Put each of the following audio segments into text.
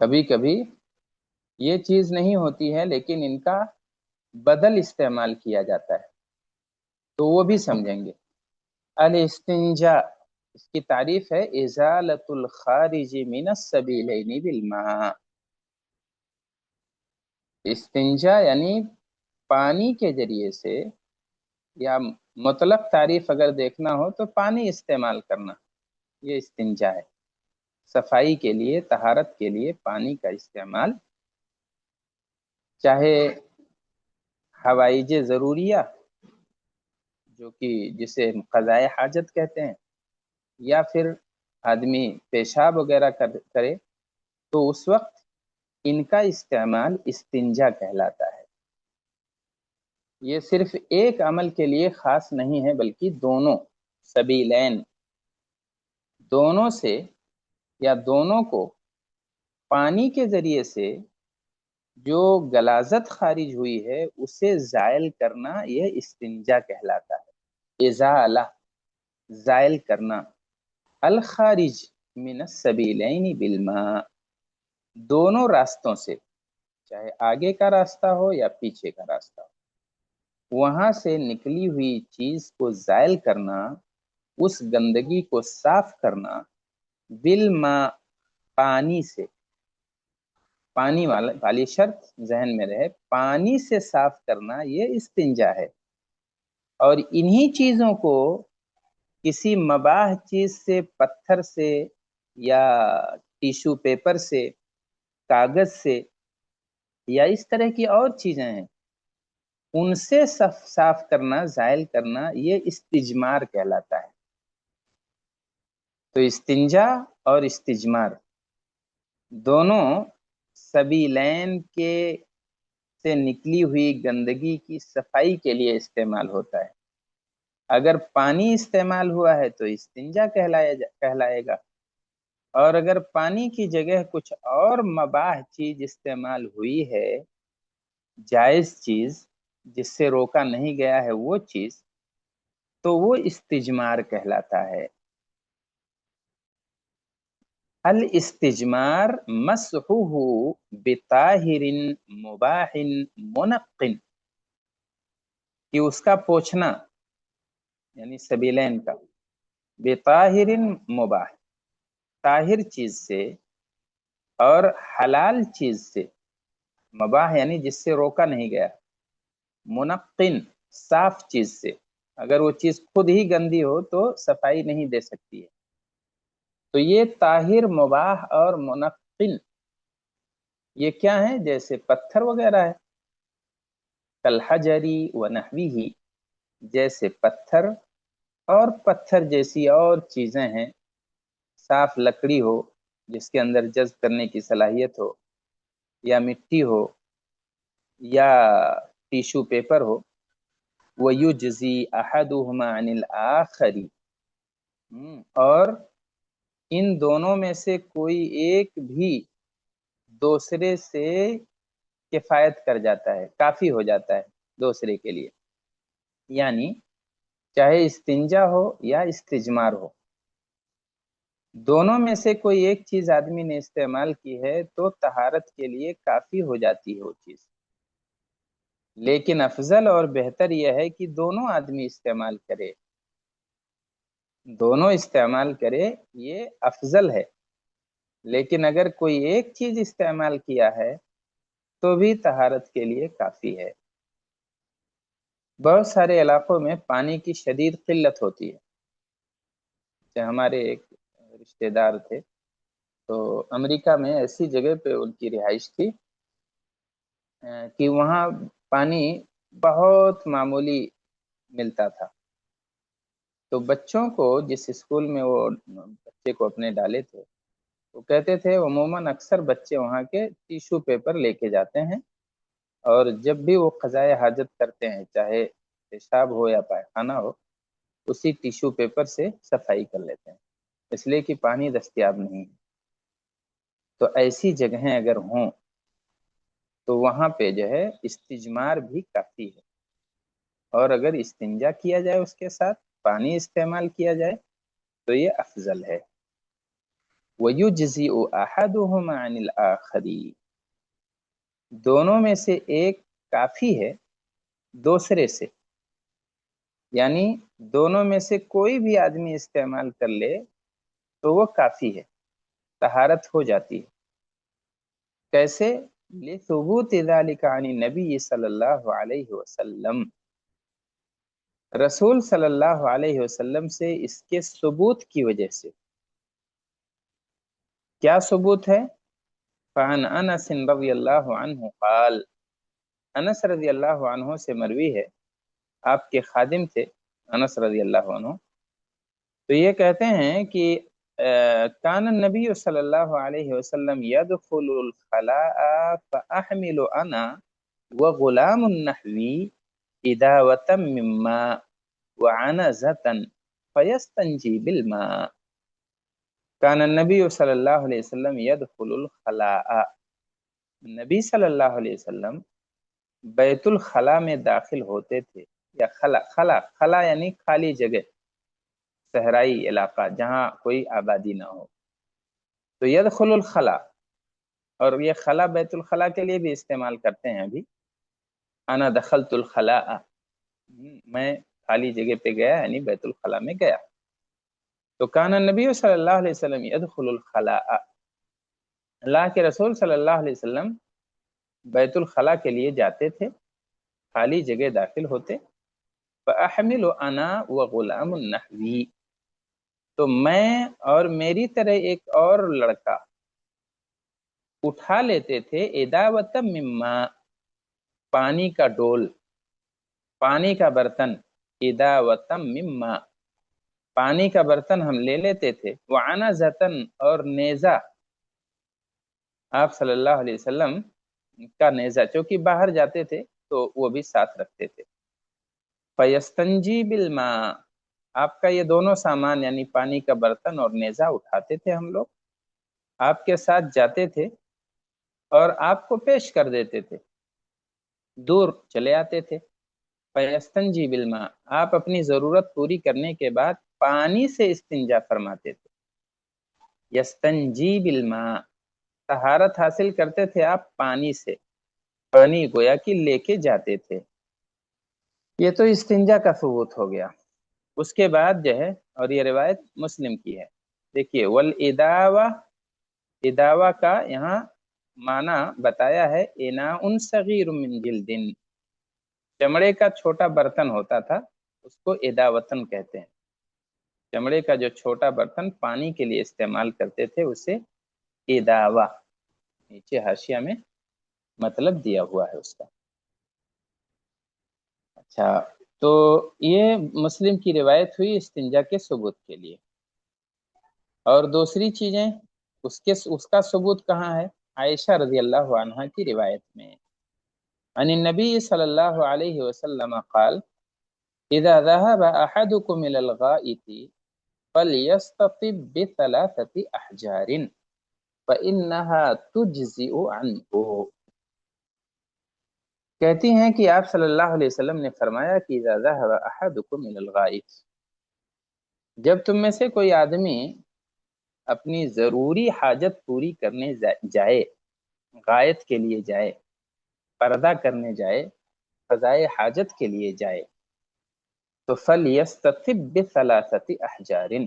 کبھی کبھی یہ چیز نہیں ہوتی ہے لیکن ان کا بدل استعمال کیا جاتا ہے، تو وہ بھی سمجھیں گے۔ الاستنجا، اس کی تعریف ہے ازالت الخارج من السبیلین بالماء۔ استنجا یعنی پانی کے ذریعے سے، یا مطلق تعریف اگر دیکھنا ہو تو پانی استعمال کرنا، یہ استنجا ہے۔ صفائی کے لیے، طہارت کے لیے پانی کا استعمال، چاہے حوائج ضروریہ جو کہ جسے قضائے حاجت کہتے ہیں، یا پھر آدمی پیشاب وغیرہ کرے، تو اس وقت ان کا استعمال استنجا کہلاتا ہے۔ یہ صرف ایک عمل کے لیے خاص نہیں ہے بلکہ دونوں سبیلین، دونوں سے یا دونوں کو پانی کے ذریعے سے جو غلاظت خارج ہوئی ہے اسے زائل کرنا، یہ استنجا کہلاتا ہے۔ ازالہ، زائل کرنا، الخارج من السبیلین بالماء، دونوں راستوں سے، چاہے آگے کا راستہ ہو یا پیچھے کا راستہ ہو، وہاں سے نکلی ہوئی چیز کو زائل کرنا، اس گندگی کو صاف کرنا، بالماء، پانی سے۔ پانی والی شرط ذہن میں رہے، پانی سے صاف کرنا یہ استنجا ہے۔ اور انہی چیزوں کو کسی مباح چیز سے، پتھر سے یا ٹیشو پیپر سے، کاغذ سے، یا اس طرح کی اور چیزیں ہیں، ان سے صاف کرنا، زائل کرنا، یہ استجمار کہلاتا ہے۔ تو استنجا اور استجمار دونوں سبیلین کے سے نکلی ہوئی گندگی کی صفائی کے لیے استعمال ہوتا ہے۔ اگر پانی استعمال ہوا ہے تو استنجا کہلائے گا، اور اگر پانی کی جگہ کچھ اور مباح چیز استعمال ہوئی ہے، جائز چیز جس سے روکا نہیں گیا ہے وہ چیز، تو وہ استجمار کہلاتا ہے۔ الاستجمار مسحہ بطاہر مباح منقن، کہ اس کا پوچھنا یعنی سبیلین کا، بطاہر مباح، طاہر چیز سے اور حلال چیز سے، مباح یعنی جس سے روکا نہیں گیا، منقن صاف چیز سے۔ اگر وہ چیز خود ہی گندی ہو تو صفائی نہیں دے سکتی ہے، تو یہ طاہر، مباح اور منقن یہ کیا ہیں؟ جیسے پتھر وغیرہ ہے، کالحجری ونحوہ، جیسے پتھر اور پتھر جیسی اور چیزیں ہیں، صاف لکڑی ہو جس کے اندر جذب کرنے کی صلاحیت ہو، یا مٹی ہو، یا ٹیشو پیپر ہو، وَيُجْزِي أَحَدُهُمَا عَنِ الْآخَرِ، اور ان دونوں میں سے کوئی ایک بھی دوسرے سے کفایت کر جاتا ہے، کافی ہو جاتا ہے دوسرے کے لیے، یعنی چاہے استنجا ہو یا استجمار ہو، دونوں میں سے کوئی ایک چیز آدمی نے استعمال کی ہے تو طہارت کے لیے کافی ہو جاتی ہے وہ چیز۔ لیکن افضل اور بہتر یہ ہے کہ دونوں آدمی استعمال کرے، دونوں استعمال کرے، یہ افضل ہے۔ لیکن اگر کوئی ایک چیز استعمال کیا ہے تو بھی طہارت کے لیے کافی ہے۔ بہت سارے علاقوں میں پانی کی شدید قلت ہوتی ہے۔ ہمارے ایک رشتہ دار تھے، تو امریکہ میں ایسی جگہ پہ ان کی رہائش تھی کہ وہاں پانی بہت معمولی ملتا تھا، تو بچوں کو جس اسکول میں وہ بچے کو اپنے ڈالے تھے، وہ کہتے تھے عموماً اکثر بچے وہاں کے ٹیشو پیپر لے کے جاتے ہیں، اور جب بھی وہ قضائے حاجت کرتے ہیں، چاہے پیشاب ہو یا پائخانہ ہو، اسی ٹیشو پیپر سے صفائی کر لیتے ہیں، اس لیے کہ پانی دستیاب نہیں ہے۔ تو ایسی جگہیں اگر ہوں تو وہاں پہ جو ہے استجمار بھی کافی ہے، اور اگر استنجا کیا جائے اس کے ساتھ پانی استعمال کیا جائے تو یہ افضل ہے۔ وَيُجْزِئُ أَحَدُهُمَا عَنِ الْآخَرِ، دونوں میں سے ایک کافی ہے دوسرے سے، یعنی دونوں میں سے کوئی بھی آدمی استعمال کر لے تو وہ کافی ہے، طہارت ہو جاتی ہے۔ کیسے؟ لِثُبُوتِ ذَلِكَ عَنِ النَّبِيِّ صلی اللہ علیہ وسلم، رسول صلی اللہ علیہ وسلم سے اس کے ثبوت کی وجہ سے۔ کیا ثبوت ہے؟ فَعَنْ أَنَسٍ رضی اللہ عنہ قال، انس رضی اللہ عنہ سے مروی ہے، آپ کے خادم تھے انس رضی اللہ عنہ، تو یہ کہتے ہیں کہ کان النبی صلی اللہ علیہ وسلم يدخل الخلاء فأحمل انا وغلام النحوی اداوة من ماء وعنزة فيستنجي بالماء۔ کان النبی صلی اللہ علیہ وسلم يدخل الخلاء، نبی صلی اللہ علیہ وسلم بیت الخلاء میں داخل ہوتے تھے، یا خلا یعنی خالی جگہ، صحرائی علاقہ جہاں کوئی آبادی نہ ہو، تو یدخل الخلا، اور یہ خلا بیت الخلا کے لیے بھی استعمال کرتے ہیں ابھی، انا دخلت الخلاء، میں خالی جگہ پہ گیا یعنی بیت الخلا میں گیا۔ تو کان النبی صلی اللہ علیہ وسلم یدخل الخلاء، اللہ کے رسول صلی اللہ علیہ وسلم بیت الخلا کے لیے جاتے تھے، خالی جگہ داخل ہوتے، فاحمل انا وغلام النحوی، تو میں اور میری طرح ایک اور لڑکا اٹھا لیتے تھے اداوۃ مما، پانی کا ڈول، پانی کا برتن، اداوۃ مما، پانی کا برتن ہم لے لیتے تھے، وعنزۃ، اور نیزہ، آپ صلی اللہ علیہ وسلم کا نیزہ، چونکہ باہر جاتے تھے تو وہ بھی ساتھ رکھتے تھے۔ فیستنجی بالماء، آپ کا یہ دونوں سامان یعنی پانی کا برتن اور نیزہ اٹھاتے تھے ہم لوگ، آپ کے ساتھ جاتے تھے اور آپ کو پیش کر دیتے تھے، دور چلے آتے تھے۔ فیستنجی بالماء، آپ اپنی ضرورت پوری کرنے کے بعد پانی سے استنجا فرماتے تھے۔ یستنجی بالماء، طہارت حاصل کرتے تھے آپ پانی سے، پانی گویا کہ لے کے جاتے تھے۔ یہ تو استنجا کا ثبوت ہو گیا۔ اس کے بعد جو ہے، اور یہ روایت مسلم کی ہے، دیکھیے والاداوہ، اداوہ کا یہاں معنی بتایا ہے اناء صغیر من جلد، چمڑے کا چھوٹا برتن ہوتا تھا، اس کو اداوتن کہتے ہیں، چمڑے کا جو چھوٹا برتن پانی کے لیے استعمال کرتے تھے اسے اداوہ، نیچے حاشیہ میں مطلب دیا ہوا ہے اس کا۔ اچھا، تو یہ مسلم کی روایت ہوئی استنجا کے ثبوت کے لیے۔ اور دوسری چیزیں اس کا ثبوت کہاں ہے؟ عائشہ رضی اللہ عنہا کی روایت میں، عن النبی صلی اللہ علیہ وسلم قال اذا ذهب احدكم الى الغائط فليستطب بثلاثة احجار فانها تجزئ عنه، کہتی ہیں کہ آپ صلی اللہ علیہ وسلم نے فرمایا کہ اذا ذهب احدكم الى الغائط، جب تم میں سے کوئی آدمی اپنی ضروری حاجت پوری کرنے جائے، غائط کے لیے جائے، پردہ کرنے جائے، قضائے حاجت کے لیے جائے، تو فَلْيَسْتَطِبْ بِثَلَاثَةِ أَحْجَارٍ،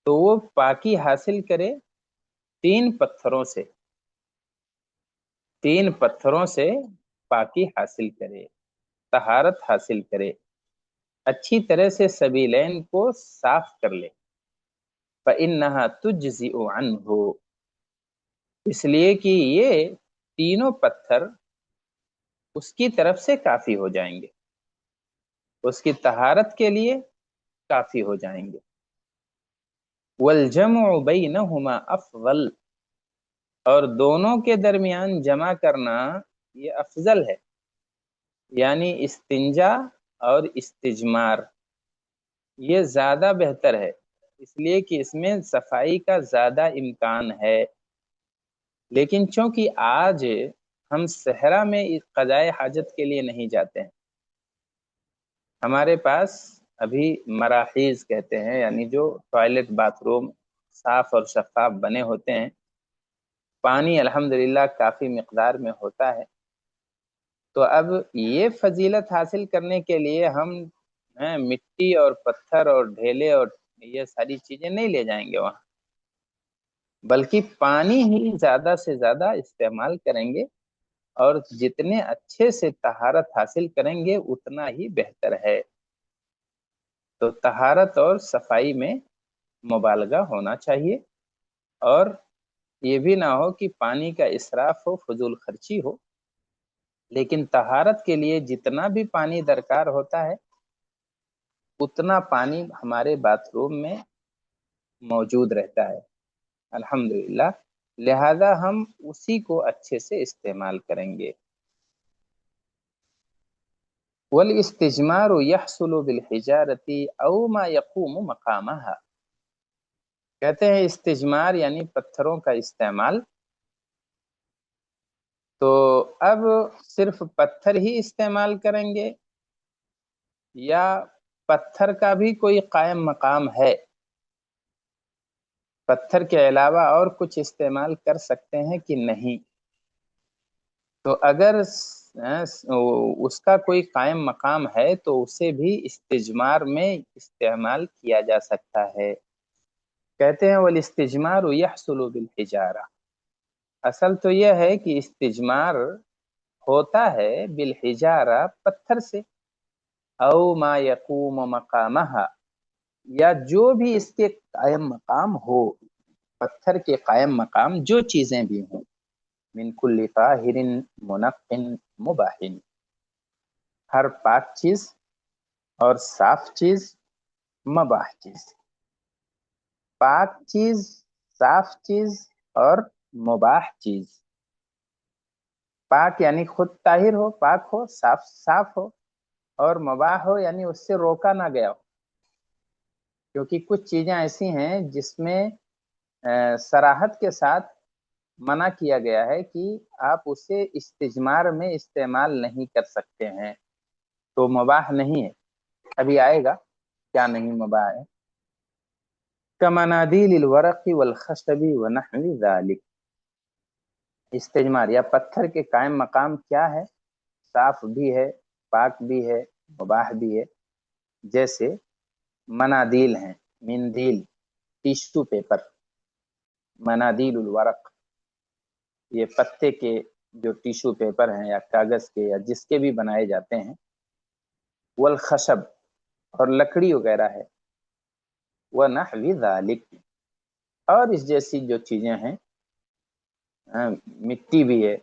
تو وہ پاکی حاصل کرے تین پتھروں سے پاکی حاصل کرے، طہارت حاصل کرے، اچھی طرح سے سبیلین کو صاف کر لے۔ فَإِنَّهَا تُجْزِئُ عَنْهُ، اس لیے کہ یہ تینوں پتھر اس کی طرف سے کافی ہو جائیں گے، اس کی طہارت کے لیے کافی ہو جائیں گے۔ وَالْجَمْعُ بَيْنَهُمَا أَفْضَلُ، اور دونوں کے درمیان جمع کرنا یہ افضل ہے، یعنی استنجا اور استجمار یہ زیادہ بہتر ہے، اس لیے کہ اس میں صفائی کا زیادہ امکان ہے۔ لیکن چونکہ آج ہم صحرا میں قضائے حاجت کے لیے نہیں جاتے ہیں، ہمارے پاس ابھی مراحیض کہتے ہیں، یعنی جو ٹوائلٹ باتھ روم صاف اور شفاف بنے ہوتے ہیں، پانی الحمدللہ کافی مقدار میں ہوتا ہے۔ تو اب یہ فضیلت حاصل کرنے کے لیے ہم مٹی اور پتھر اور ڈھیلے اور یہ ساری چیزیں نہیں لے جائیں گے وہاں، بلکہ پانی ہی زیادہ سے زیادہ استعمال کریں گے، اور جتنے اچھے سے طہارت حاصل کریں گے اتنا ہی بہتر ہے۔ تو طہارت اور صفائی میں مبالغہ ہونا چاہیے، اور یہ بھی نہ ہو کہ پانی کا اسراف ہو، فضول خرچی ہو، لیکن طہارت کے لیے جتنا بھی پانی درکار ہوتا ہے اتنا پانی ہمارے باتھ روم میں موجود رہتا ہے الحمدللہ، لہذا ہم اسی کو اچھے سے استعمال کریں گے۔ والاستجمار يحصل بالحجارة او ما يقوم مقامها، کہتے ہیں استجمار یعنی پتھروں کا استعمال، تو اب صرف پتھر ہی استعمال کریں گے یا پتھر کا بھی کوئی قائم مقام ہے؟ پتھر کے علاوہ اور کچھ استعمال کر سکتے ہیں کہ نہیں؟ تو اگر اس کا کوئی قائم مقام ہے تو اسے بھی استجمار میں استعمال کیا جا سکتا ہے۔ کہتے ہیں والاستجمار یحصل بالحجارہ، اصل تو یہ ہے کہ استجمار ہوتا ہے بالحجارہ، پتھر سے، او ما یقوم مقامہا، یا جو بھی اس کے قائم مقام ہو، پتھر کے قائم مقام جو چیزیں بھی ہوں، من کل طاہر منق مباح، ہر پاک چیز اور صاف چیز، مباح چیز، پاک چیز، صاف چیز اور مباح چیز۔ پاک یعنی خود طاہر ہو، پاک ہو، صاف ہو، اور مباح ہو یعنی اس سے روکا نہ گیا ہو، کیونکہ کچھ چیزیں ایسی ہیں جس میں صراحت کے ساتھ منع کیا گیا ہے کہ آپ اسے استجمار میں استعمال نہیں کر سکتے ہیں، تو مباح نہیں ہے، ابھی آئے گا کیا نہیں مباح ہے۔ کمنادیل الورق والخشب ونحو ذلک، استجمار یا پتھر کے قائم مقام کیا ہے؟ صاف بھی ہے، پاک بھی ہے، مباح بھی ہے، جیسے منادیل ہیں، مندیل، ٹیشو پیپر، منادیل الورق، یہ پتے کے جو ٹیشو پیپر ہیں یا کاغذ کے یا جس کے بھی بنائے جاتے ہیں، والخشب، اور لکڑی وغیرہ ہے، ونحو ذلک، اور اس جیسی جو چیزیں ہیں، مٹی بھی ہے،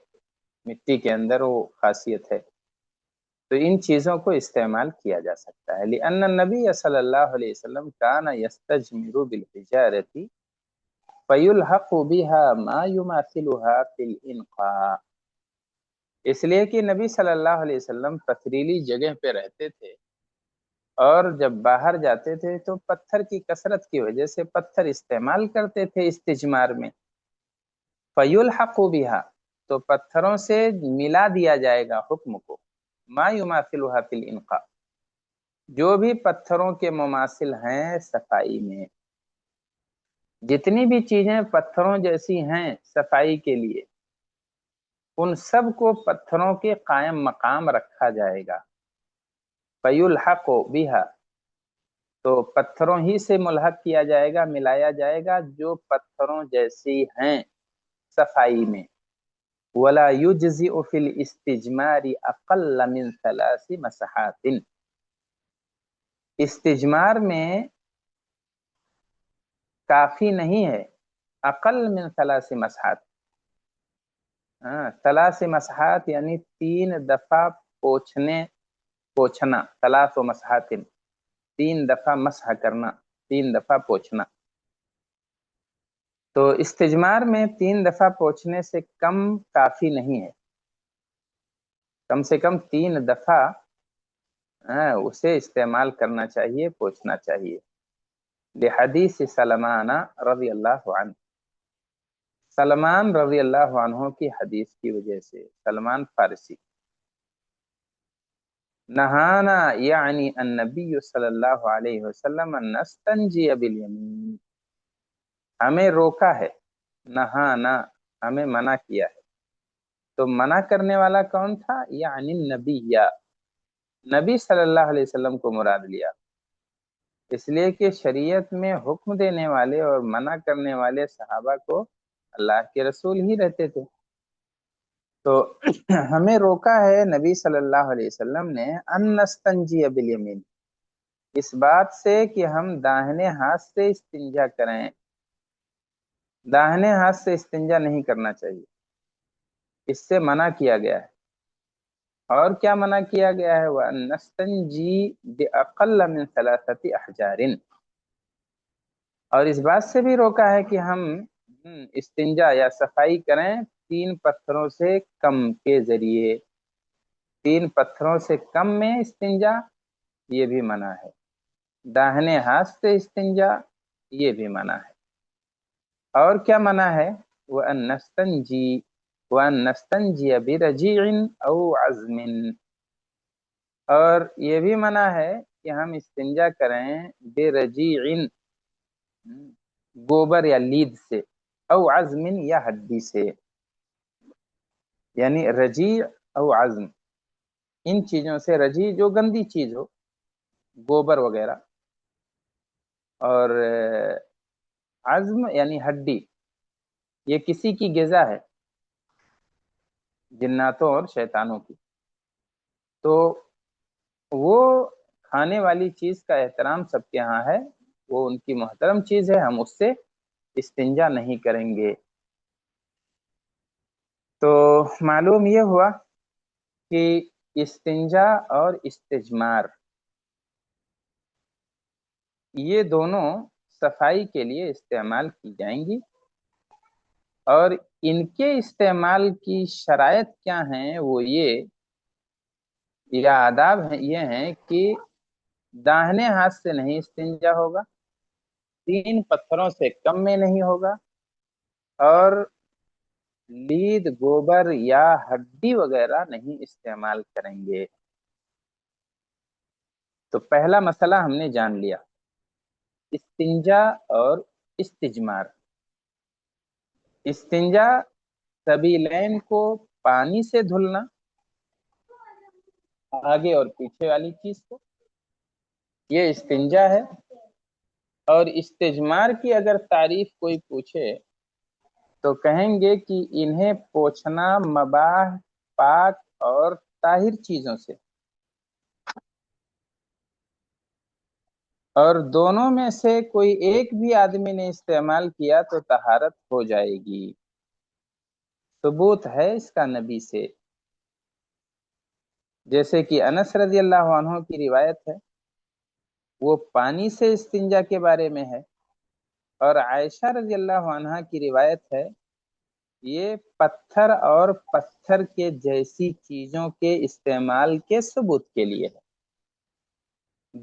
مٹی کے اندر وہ خاصیت ہے، تو ان چیزوں کو استعمال کیا جا سکتا ہے۔ لأن النبی صلی اللہ علیہ وسلم کان یستجمر بالحجارۃ فیلحق بها ما یماثلها فی الانقاء، اس لیے کہ نبی صلی اللہ علیہ وسلم پتھریلی جگہ پہ رہتے تھے، اور جب باہر جاتے تھے تو پتھر کی کثرت کی وجہ سے پتھر استعمال کرتے تھے استجمار میں، فیلحق بها، تو پتھروں سے ملا دیا جائے گا حکم کو، ما یماثلها فی الانقاء، جو بھی پتھروں کے مماثل ہیں صفائی میں، جتنی بھی چیزیں پتھروں جیسی ہیں صفائی کے لیے، ان سب کو پتھروں کے قائم مقام رکھا جائے گا۔ فیلحق بها، تو پتھروں ہی سے ملحق کیا جائے گا، ملایا جائے گا جو پتھروں جیسی ہیں صفائی میں۔ ولا یجزئ فی الاستجمار اقل من 3 مسحات، استجمار میں کافی نہیں ہے، اقل من 3 مسحات، 3 مسحات یعنی 3 دفعہ پوچھنا، 3 مسحات، 3 دفعہ مسح کرنا، 3 دفعہ پوچھنا، تو استجمار میں 3 دفعہ پوچھنے سے کم کافی نہیں ہے، کم سے کم 3 دفعہ اسے استعمال کرنا چاہیے، پوچھنا چاہیے۔ لحدیث سلمان رضی اللہ عنہ، سلمان رضی اللہ عنہ کی حدیث کی وجہ سے، سلمان فارسی، نہانا یعنی النبی صلی اللہ علیہ وسلم نستنجی بالیمین، ہمیں روکا ہے، نہانا، ہمیں منع کیا ہے. تو منع کرنے والا کون تھا؟ یعنی نبی، یا نبی صلی اللہ علیہ وسلم کو مراد لیا، اس لیے کہ شریعت میں حکم دینے والے اور منع کرنے والے صحابہ کو اللہ کے رسول ہی رہتے تھے. تو ہمیں روکا ہے نبی صلی اللہ علیہ وسلم نے ان نستنجی بالیمین، اس بات سے کہ ہم داہنے ہاتھ سے استنجا کریں. داہنے ہاتھ سے استنجا نہیں کرنا چاہیے، اس سے منع کیا گیا ہے. اور کیا منع کیا گیا ہے؟ وَأَن نَسْتَنْجِي بِأَقَلَّ مِنْ ثَلَاثَةِ أَحْجَارٍ، اور اس بات سے بھی روکا ہے کہ ہم استنجا یا صفائی کریں 3 پتھروں سے کم کے ذریعے. 3 پتھروں سے کم میں استنجا، یہ بھی منع ہے. داہنے ہاتھ سے استنجا، یہ بھی منع ہے. اور کیا منع ہے؟ وَأَن نَسْتَنْجِيَ بِرَجِيعٍ أَوْ عَزْمٍ، اور یہ بھی منع ہے کہ ہم استنجا کریں برجیع، گوبر یا لید سے، او عزم یا ہڈی سے. یعنی رجیع او عزم، ان چیزوں سے. رجیع جو گندی چیز ہو، گوبر وغیرہ، اور عزم یعنی ہڈی، یہ کسی کی غذا ہے، جناتوں اور شیطانوں کی. تو وہ کھانے والی چیز کا احترام سب کے ہاں ہے، وہ ان کی محترم چیز ہے، ہم اس سے استنجا نہیں کریں گے. تو معلوم یہ ہوا کہ استنجا اور استجمار یہ دونوں صفائی کے لیے استعمال کی جائیں گی، اور ان کے استعمال کی شرائط کیا ہیں؟ وہ یہ، یا آداب ہیں، یہ ہیں کہ داہنے ہاتھ سے نہیں استنجا ہوگا، 3 پتھروں سے کم میں نہیں ہوگا، اور لید، گوبر یا ہڈی وغیرہ نہیں استعمال کریں گے. تو پہلا مسئلہ ہم نے جان لیا، استنجا اور استجمار. استنجا سبیلین کو پانی سے دھلنا، آگے اور پیچھے والی چیز کو، یہ استنجا ہے. اور استجمار کی اگر تعریف کوئی پوچھے تو کہیں گے کہ انہیں پوچھنا مباح، پاک اور طاہر چیزوں سے، اور دونوں میں سے کوئی ایک بھی آدمی نے استعمال کیا تو طہارت ہو جائے گی. ثبوت ہے اس کا نبی سے، جیسے کہ انس رضی اللہ عنہ کی روایت ہے، وہ پانی سے استنجا کے بارے میں ہے. اور عائشہ رضی اللہ عنہ کی روایت ہے، یہ پتھر اور پتھر کے جیسی چیزوں کے استعمال کے ثبوت کے لیے ہے.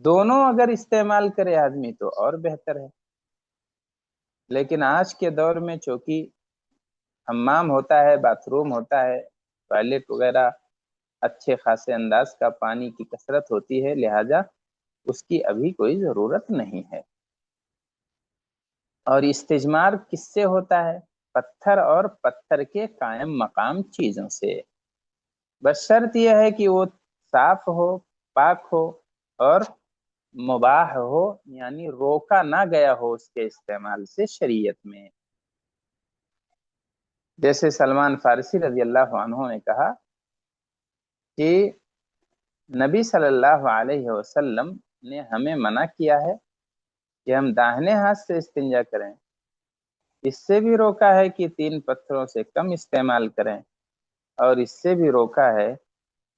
دونوں اگر استعمال کرے آدمی تو اور بہتر ہے. لیکن آج کے دور میں چونکہ حمام ہوتا ہے، باتھ روم ہوتا ہے، ٹوائلٹ وغیرہ اچھے خاصے انداز کا پانی کی کثرت ہوتی ہے، لہذا اس کی ابھی کوئی ضرورت نہیں ہے. اور استجمار کس سے ہوتا ہے؟ پتھر اور پتھر کے قائم مقام چیزوں سے. بس شرط یہ ہے کہ وہ صاف ہو، پاک ہو، اور مباح ہو، یعنی روکا نہ گیا ہو اس کے استعمال سے شریعت میں. جیسے سلمان فارسی رضی اللہ عنہ نے کہا کہ نبی صلی اللہ علیہ وسلم نے ہمیں منع کیا ہے کہ ہم داہنے ہاتھ سے استنجا کریں، اس سے بھی روکا ہے کہ 3 پتھروں سے کم استعمال کریں، اور اس سے بھی روکا ہے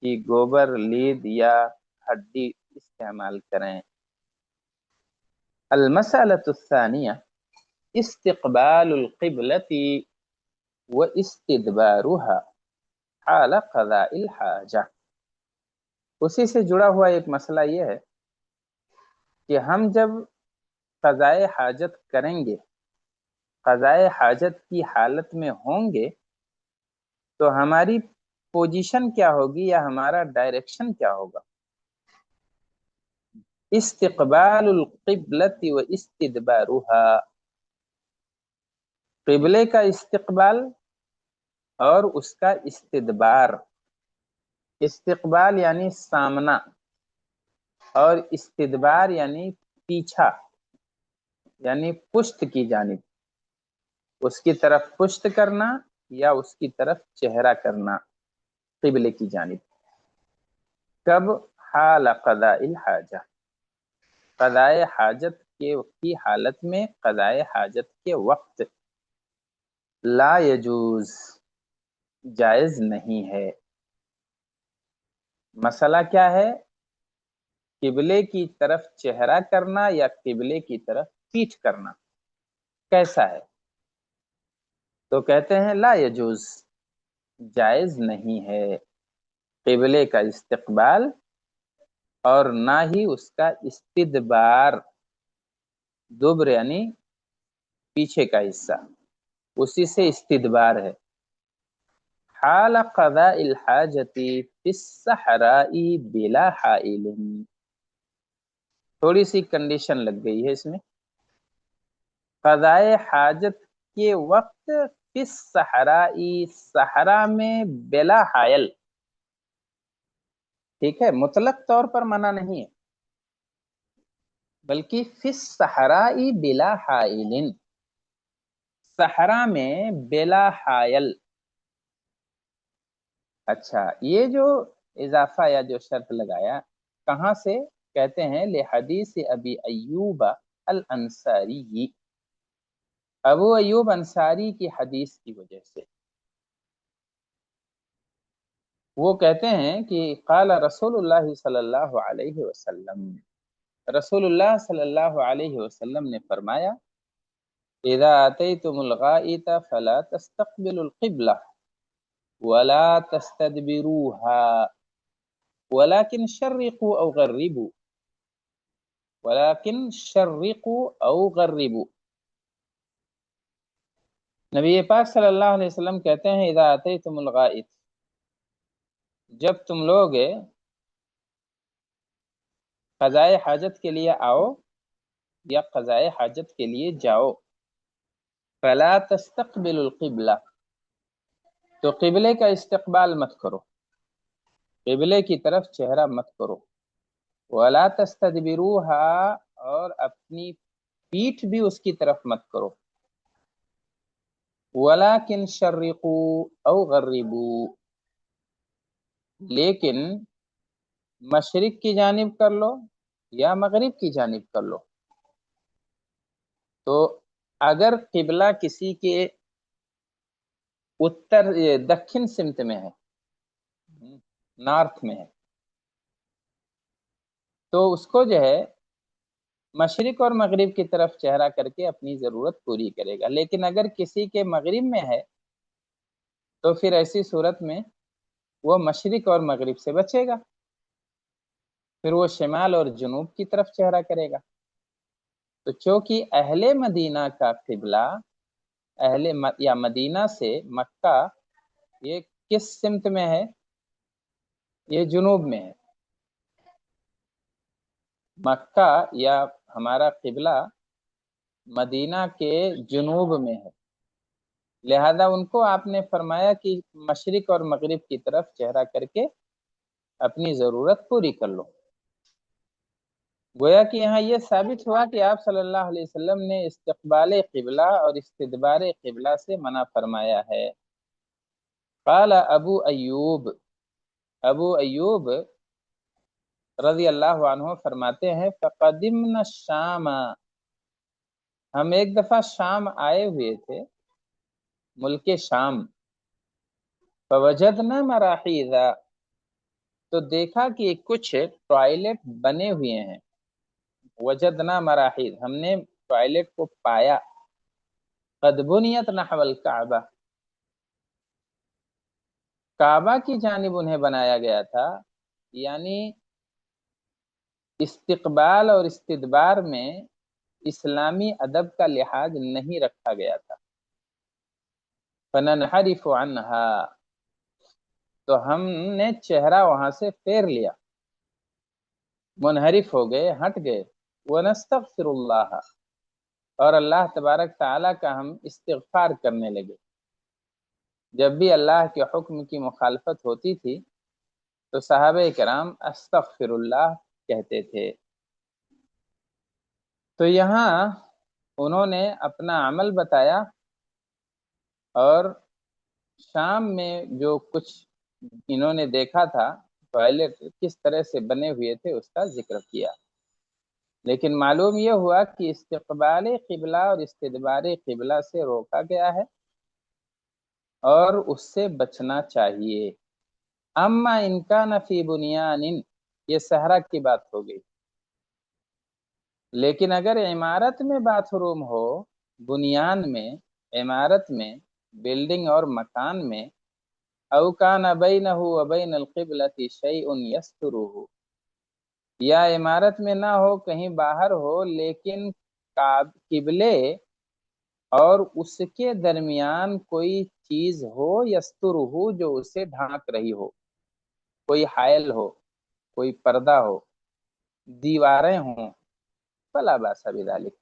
کہ گوبر، لید یا ہڈی استعمال کریں. المسألة الثانیہ استقبال القبلة واستدبارها حال قضاء الحاجہ. اسی سے جڑا ہوا ایک مسئلہ یہ ہے کہ ہم جب قضاء حاجت کریں گے، قضاء حاجت کی حالت میں ہوں گے، تو ہماری پوزیشن کیا ہوگی یا ہمارا ڈائریکشن کیا ہوگا؟ استقبال القبلة واستدبارها، قبلے کا استقبال اور اس کا استدبار. استقبال یعنی سامنا، اور استدبار یعنی پیچھا، یعنی پشت کی جانب، اس کی طرف پشت کرنا یا اس کی طرف چہرہ کرنا قبلے کی جانب. کب؟ حال قضاء الحاجہ، قضاء حاجت کی حالت میں، قضاء حاجت کے وقت. لا یجوز، جائز نہیں ہے. مسئلہ کیا ہے؟ قبلے کی طرف چہرہ کرنا یا قبلے کی طرف پیٹھ کرنا کیسا ہے؟ تو کہتے ہیں لا یجوز، جائز نہیں ہے قبلے کا استقبال اور نہ ہی اس کا استدبار. دبر یعنی پیچھے کا حصہ، اسی سے استدبار ہے. حال قضاء الحاجتی فی الصحراء بلا حائل، تھوڑی سی کنڈیشن لگ گئی ہے اس میں. قضاء حاجت کے وقت فی الصحراء، صحرا میں، بلا حائل. ٹھیک ہے، مطلق طور پر منع نہیں ہے، بلکہ فی الصحراء بلا حائل، صحرا میں بلا حائل. اچھا، یہ جو اضافہ یا جو شرط لگایا کہاں سے؟ کہتے ہیں لحدیث ابی ایوب الانصاری، ابو ایوب انصاری کی حدیث کی وجہ سے. وہ کہتے ہیں کہ قال رسول اللہ صلی اللہ علیہ وسلم، رسول اللہ صلی اللہ علیہ وسلم نے فرمایا اذا اتیتم الغائط فلا تستقبلوا القبلہ ولا تستدبروها ولكن شرقوا او غربوا، ولكن شرقوا او غربوا. نبی پاک صلی اللہ علیہ وسلم کہتے ہیں اذا اتیتم الغائط، جب تم لوگ قضاء حاجت کے لیے آؤ یا قضاء حاجت کے لیے جاؤ، فلا تستقبل القبلہ، تو قبلے کا استقبال مت کرو، قبلے کی طرف چہرہ مت کرو. ولا تستدبروها، اور اپنی پیٹھ بھی اس کی طرف مت کرو. ولكن شرقوا او غربوا، لیکن مشرق کی جانب کر لو یا مغرب کی جانب کر لو. تو اگر قبلہ کسی کے اتر دکن سمت میں ہے، نارتھ میں ہے، تو اس کو جو ہے مشرق اور مغرب کی طرف چہرہ کر کے اپنی ضرورت پوری کرے گا. لیکن اگر کسی کے مغرب میں ہے تو پھر ایسی صورت میں وہ مشرق اور مغرب سے بچے گا، پھر وہ شمال اور جنوب کی طرف چہرہ کرے گا. تو چونکہ اہل مدینہ کا قبلہ یا مدینہ سے مکہ یہ کس سمت میں ہے؟ یہ جنوب میں ہے. مکہ یا ہمارا قبلہ مدینہ کے جنوب میں ہے، لہذا ان کو آپ نے فرمایا کہ مشرق اور مغرب کی طرف چہرہ کر کے اپنی ضرورت پوری کر لو. گویا کہ یہاں یہ ثابت ہوا کہ آپ صلی اللہ علیہ وسلم نے استقبال قبلہ اور استدبار قبلہ سے منع فرمایا ہے. قال ابو ایوب، ابو ایوب رضی اللہ عنہ فرماتے ہیں فقدمنا الشام، ہم ایک دفعہ شام آئے ہوئے تھے، ملک شام. فوجدنا مراحیض، تو دیکھا کہ کچھ ٹوائلٹ بنے ہوئے ہیں. وجدنا مراحیض، ہم نے ٹوائلٹ کو پایا. قد بنیت نحو الکعبہ، کعبہ کی جانب انہیں بنایا گیا تھا، یعنی استقبال اور استدبار میں اسلامی ادب کا لحاظ نہیں رکھا گیا تھا. فننحرف عنها، تو ہم نے چہرہ وہاں سے پھیر لیا، منحرف ہو گئے، ہٹ گئے. ونستغفر اللہ، اور اللہ تبارک تعالیٰ کا ہم استغفار کرنے لگے۔ جب بھی اللہ کے حکم کی مخالفت ہوتی تھی تو صحابہ کرام استغفر اللہ کہتے تھے۔ تو یہاں انہوں نے اپنا عمل بتایا، اور شام میں جو کچھ انہوں نے دیکھا تھا ٹوائلٹ کس طرح سے بنے ہوئے تھے اس کا ذکر کیا، لیکن معلوم یہ ہوا کہ استقبال قبلہ اور استدبار قبلہ سے روکا گیا ہے اور اس سے بچنا چاہیے۔ اما ان کا نفی بنیان، یہ صحرا کی بات ہو گئی، لیکن اگر عمارت میں باتھ روم ہو، بنیان میں، عمارت میں، بلڈنگ اور مکان میں، او کان بینہ وبین القبلۃ شیء یسترہ، یا عمارت میں نہ ہو، کہیں باہر ہو، لیکن قبلے اور اس کے درمیان کوئی چیز ہو، یسترہ، جو اسے ڈھانک رہی ہو، کوئی حائل ہو، کوئی پردہ ہو، دیواریں ہوں، فلا باس بذلک،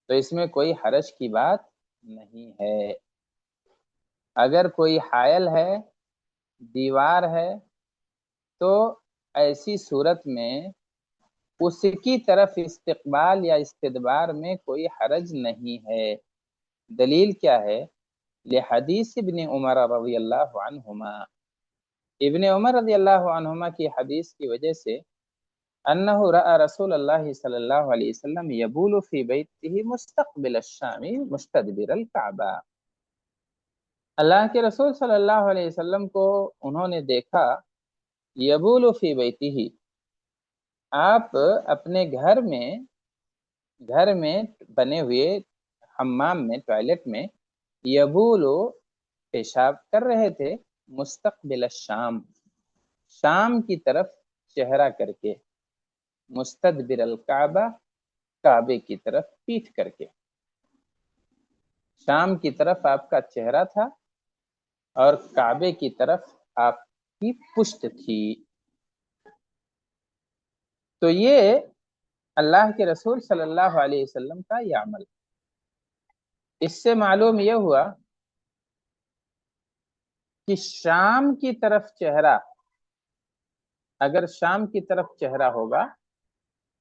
تو اس میں کوئی حرج کی بات نہیں ہے۔ اگر کوئی حائل ہے، دیوار ہے، تو ایسی صورت میں اس کی طرف استقبال یا استدبار میں کوئی حرج نہیں ہے۔ دلیل کیا ہے؟ لحدیث ابن عمر رضی اللہ عنہما، ابن عمر رضی اللہ عنہما کی حدیث کی وجہ سے، انہ رأى رسول اللہ صلی اللہ علیہ وسلم یبول فی بیتہ مستقبل الشام مستدبر الکعبہ، اللہ کے رسول صلی اللہ علیہ وسلم کو انہوں نے دیکھا یبول فی بیتہ، آپ اپنے گھر میں بنے ہوئے حمام میں، ٹوائلٹ میں، یبول، پیشاب کر رہے تھے، مستقبل الشام، شام کی طرف چہرہ کر کے، مستدبر الکعبہ، کعبے کی طرف پیٹھ کر کے، شام کی طرف آپ کا چہرہ تھا اور کعبے کی طرف آپ کی پشت تھی۔ تو یہ اللہ کے رسول صلی اللہ علیہ وسلم کا یہ عمل، اس سے معلوم یہ ہوا کہ شام کی طرف چہرہ، اگر شام کی طرف چہرہ ہوگا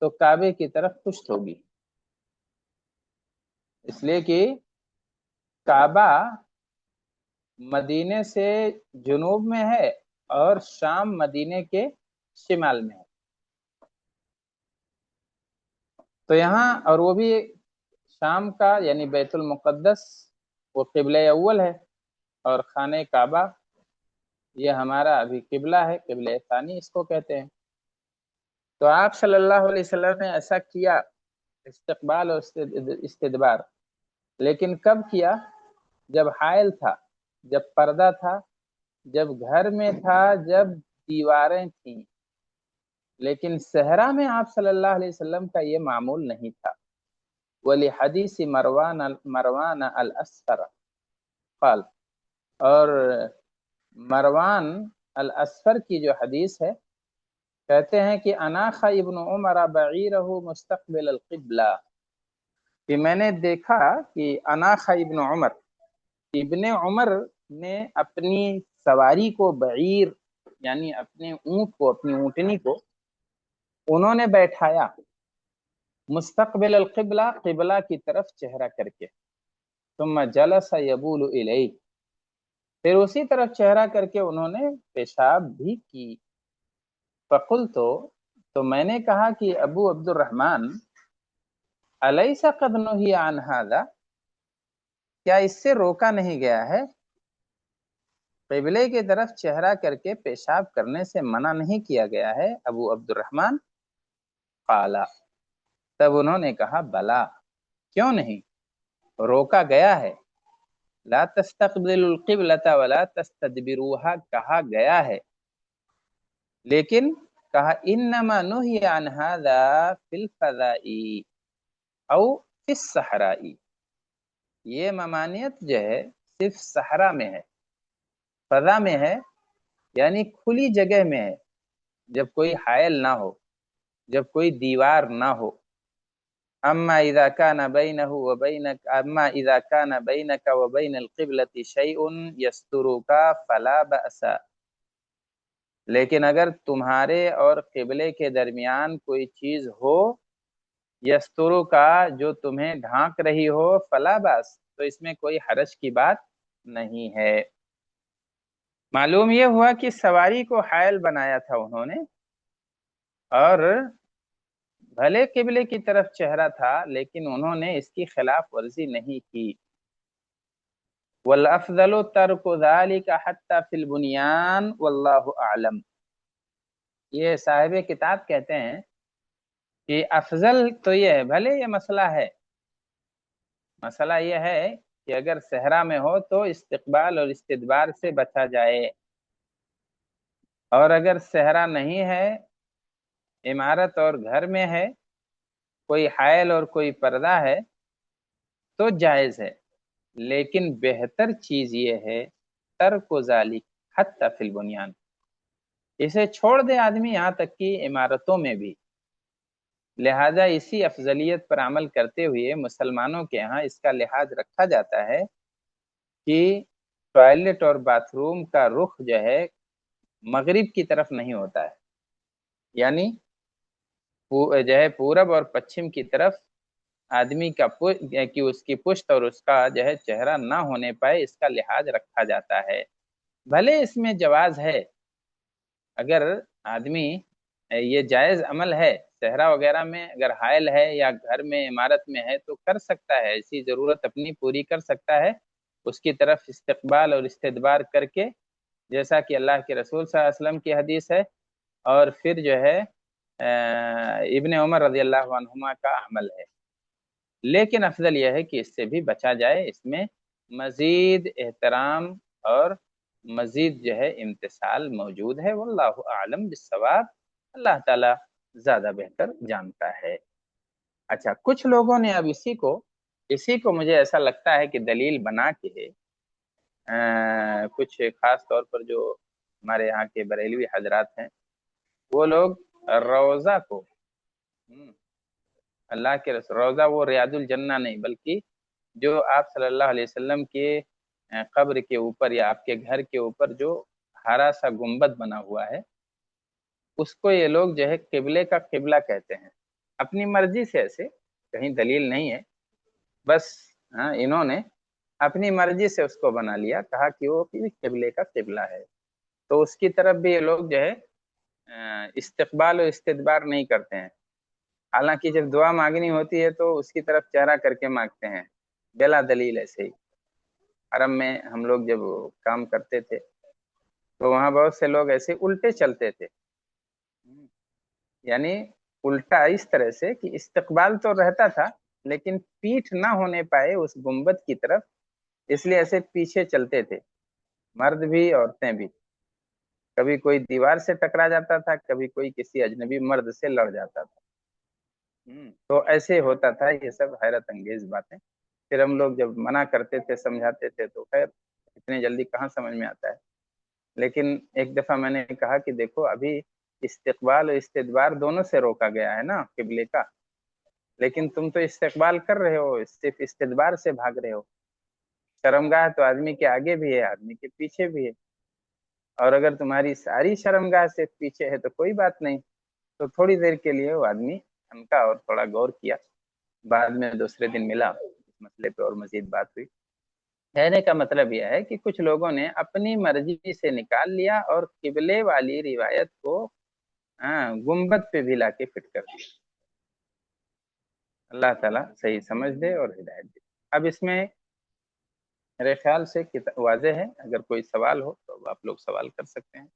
تو کعبے کی طرف پشت ہوگی، اس لیے کہ کعبہ مدینے سے جنوب میں ہے اور شام مدینے کے شمال میں ہے۔ تو یہاں، اور وہ بھی شام کا یعنی بیت المقدس وہ قبلہ اول ہے، اور خانہ کعبہ یہ ہمارا ابھی قبلہ ہے، قبلہ ثانی اس کو کہتے ہیں۔ تو آپ صلی اللہ علیہ وسلم نے ایسا کیا، استقبال اور استدبار، لیکن کب کیا؟ جب حائل تھا، جب پردہ تھا، جب گھر میں تھا، جب دیواریں تھیں، لیکن صحرا میں آپ صلی اللہ علیہ وسلم کا یہ معمول نہیں تھا۔ وَلِحَدِيثِ مروان الاسفر قال، اور مروان الاسفر کی جو حدیث ہے، کہتے ہیں کہ اناخ ابن عمر بعیرہ مستقبل القبلہ، کہ میں نے دیکھا کہ اناخ ابن عمر، ابن عمر نے اپنی سواری کو، بعیر یعنی اپنے اونٹ کو، اپنی اونٹنی کو انہوں نے بیٹھایا، مستقبل القبلہ، قبلہ کی طرف چہرہ کر کے، ثم جلس یبول الیہ، پھر اسی طرف چہرہ کر کے انہوں نے پیشاب بھی کی۔ فقلت، تو میں نے کہا کہ ابو عبد الرحمن، الیس قد نہی عن ھذا، کیا اس سے روکا نہیں گیا ہے؟ قبلے کی طرف چہرہ کر کے پیشاب کرنے سے منع نہیں کیا گیا ہے ابو عبد الرحمن؟ قال، تب انہوں نے کہا بلا، کیوں نہیں، روکا گیا ہے۔ لا تستقبل القبلۃ ولا تستدبروها کہا گیا ہے، لیکن کہا انما نہی عن ھذا فی الفضاء او فی الصحراء، یہ ممانعت جو ہے صرف صحرا میں ہے، فضا میں ہے، یعنی کھلی جگہ میں ہے، جب کوئی حائل نہ ہو، جب کوئی دیوار نہ ہو، اما اذا كان بينه وبينك اما اذا كان بينك وبين القبلة شيء يسترك فلا بأس، لیکن اگر تمہارے اور قبلے کے درمیان کوئی چیز ہو، یسترو کا جو تمہیں ڈھانک رہی ہو، فلا باس تو اس میں کوئی حرج کی بات نہیں ہے۔ معلوم یہ ہوا کہ سواری کو حائل بنایا تھا انہوں نے، اور بھلے قبلے کی طرف چہرہ تھا لیکن انہوں نے اس کی خلاف ورزی نہیں کی۔ والافضل ترک ذلك حتى في البنيان واللہ اعلم، یہ صاحب کتاب کہتے ہیں کہ افضل تو یہ ہے، بھلے یہ مسئلہ ہے، مسئلہ یہ ہے کہ اگر صحرا میں ہو تو استقبال اور استدبار سے بچا جائے، اور اگر صحرا نہیں ہے، عمارت اور گھر میں ہے، کوئی حائل اور کوئی پردہ ہے تو جائز ہے، لیکن بہتر چیز یہ ہے ترک ذالک حتی فی البنیان، اسے چھوڑ دے آدمی یہاں تک کہ عمارتوں میں بھی۔ لہذا اسی افضلیت پر عمل کرتے ہوئے مسلمانوں کے ہاں اس کا لحاظ رکھا جاتا ہے کہ ٹوائلٹ اور باتھ روم کا رخ جو ہے مغرب کی طرف نہیں ہوتا ہے، یعنی جو ہے پورب اور پچھم کی طرف آدمی کا کہ اس کی پشت اور اس کا جو ہے چہرہ نہ ہونے پائے، اس کا لحاظ رکھا جاتا ہے۔ بھلے اس میں جواز ہے، اگر آدمی یہ جائز عمل ہے، صحرا وغیرہ میں اگر حائل ہے یا گھر میں عمارت میں ہے تو کر سکتا ہے، ایسی ضرورت اپنی پوری کر سکتا ہے، اس کی طرف استقبال اور استدبار کر کے، جیسا کہ اللہ کے رسول صلی اللہ علیہ وسلم کی حدیث ہے، اور پھر جو ہے ابن عمر رضی اللہ عنہما کا عمل ہے۔ لیکن افضل یہ ہے کہ اس سے بھی بچا جائے، اس میں مزید احترام اور مزید جو ہے امتثال موجود ہے۔ واللہ اعلم بالصواب، اللہ تعالی زیادہ بہتر جانتا ہے۔ اچھا، کچھ لوگوں نے اب اسی کو مجھے ایسا لگتا ہے کہ دلیل بنا کے کچھ خاص طور پر جو ہمارے یہاں کے بریلوی حضرات ہیں، وہ لوگ روضہ کو اللہ کے رسول، روضہ وہ ریاض الجنہ نہیں، بلکہ جو آپ صلی اللہ علیہ وسلم کے قبر کے اوپر یا آپ کے گھر کے اوپر جو ہرا سا گنبد بنا ہوا ہے، اس کو یہ لوگ جو ہے قبلے کا قبلہ کہتے ہیں، اپنی مرضی سے، ایسے کہیں دلیل نہیں ہے، بس انہوں نے اپنی مرضی سے اس کو بنا لیا، کہا کہ وہ قبلے کا قبلہ ہے، تو اس کی طرف بھی یہ لوگ جو ہے استقبال و استدبار نہیں کرتے ہیں، حالانکہ جب دعا مانگنی ہوتی ہے تو اس کی طرف چہرہ کر کے مانگتے ہیں بلا دلیل۔ ایسے ہی حرم میں ہم لوگ جب کام کرتے تھے تو وہاں بہت سے لوگ ایسے الٹے چلتے تھے، یعنی الٹا اس طرح سے کہ استقبال تو رہتا تھا لیکن پیٹھ نہ ہونے پائے اس گنبد کی طرف، اس لیے ایسے پیچھے چلتے تھے، مرد بھی عورتیں بھی، کبھی کوئی دیوار سے ٹکرا جاتا تھا، کبھی کوئی کسی اجنبی مرد سے لڑ جاتا تھا، تو ایسے ہوتا تھا۔ یہ سب حیرت انگیز باتیں، پھر ہم لوگ جب منع کرتے تھے، سمجھاتے تھے، تو خیر اتنے جلدی کہاں سمجھ میں آتا ہے، لیکن ایک دفعہ میں نے کہا کہ دیکھو ابھی استقبال اور استدبار دونوں سے روکا گیا ہے نا قبلے کا، لیکن تم تو استقبال کر رہے ہو، صرف استدبار سے بھاگ رہے ہو۔ شرمگاہ تو آدمی کے آگے بھی ہے، آدمی کے پیچھے بھی ہے، اور اگر تمہاری ساری شرمگاہ سے پیچھے ہے تو کوئی بات نہیں۔ تو تھوڑی دیر کے لیے وہ آدمی تھمکا اور تھوڑا غور کیا، بعد میں دوسرے دن ملا، اس مسئلے پہ اور مزید بات ہوئی۔ کہنے کا مطلب یہ ہے کہ کچھ لوگوں نے اپنی مرضی سے نکال لیا اور قبلے والی روایت کو گنبد پہ بھی لا کے فٹ کر دیا۔ اللہ تعالیٰ صحیح سمجھ دے اور ہدایت دے۔ اب اس میں میرے خیال سے واضح ہے، اگر کوئی سوال ہو تو آپ لوگ سوال کر سکتے ہیں۔